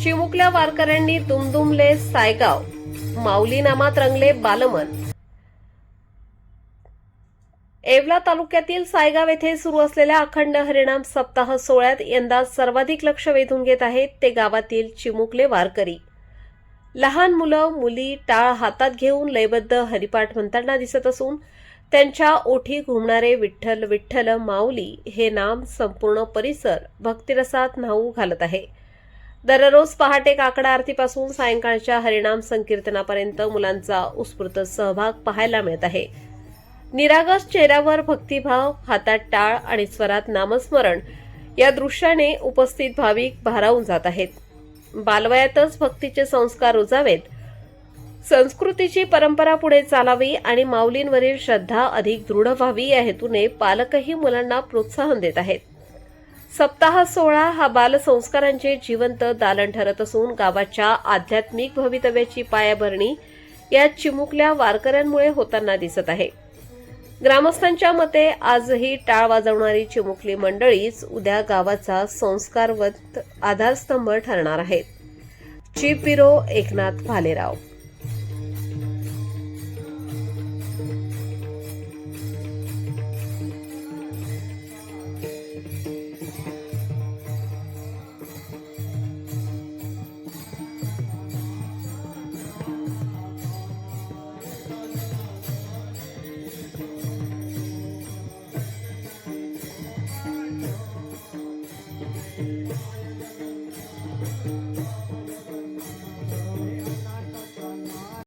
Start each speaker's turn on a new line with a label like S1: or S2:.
S1: चिमुकल्या वारकऱ्यांनी दुमदुमले सायगाव, माऊली नामात रंगले बालमन। येवला तालुक्यातील सायगाव येथे सुरू असलेल्या अखंड हरिनाम सप्ताह सोहळ्यात यंदा सर्वाधिक लक्ष वेधून घेत आहेत ते गावातील चिमुकले वारकरी। लहान मुलं मुली टाळ हातात घेऊन लयबद्ध हरिपाठ म्हणताना दिसत असून त्यांच्या ओठी घुमणारे विठ्ठल विठ्ठल माऊली हे नाम संपूर्ण परिसर भक्तिरसात न्हाऊ घालत आहे। दररोज पहाटे काकडा आरतीपासून सायंकाळच्या हरिनाम संकीर्तनापर्यंत मुलांचा उत्स्फूर्त सहभाग पाहायला मिळत आहे। निरागस चेहऱ्यावर भक्तिभाव, हातात टाळ आणि स्वरात नामस्मरण या दृश्याने उपस्थित भाविक भारावून जात आहेत। बालवयातच भक्तीचे संस्कार रुजावेत, संस्कृतीची परंपरा पुढे चालावी आणि माऊलींवरील श्रद्धा अधिक दृढ व्हावी या हेतूने पालकही मुलांना प्रोत्साहन देत आहेत। सप्ताह सोहळा हा बालसंस्कारांचे जिवंत दालन ठरत असून गावाच्या आध्यात्मिक भवितव्याची पायाभरणी या चिमुकल्या वारकऱ्यांमुळे होताना दिसत आहे। ग्रामस्थांच्या मते आजही टाळ वाजवणारी चिमुकली मंडळीच उद्या गावाचा संस्कारवंत आधारस्तंभ ठरणार आहेत। Chief bureau Eknath Bhalerao.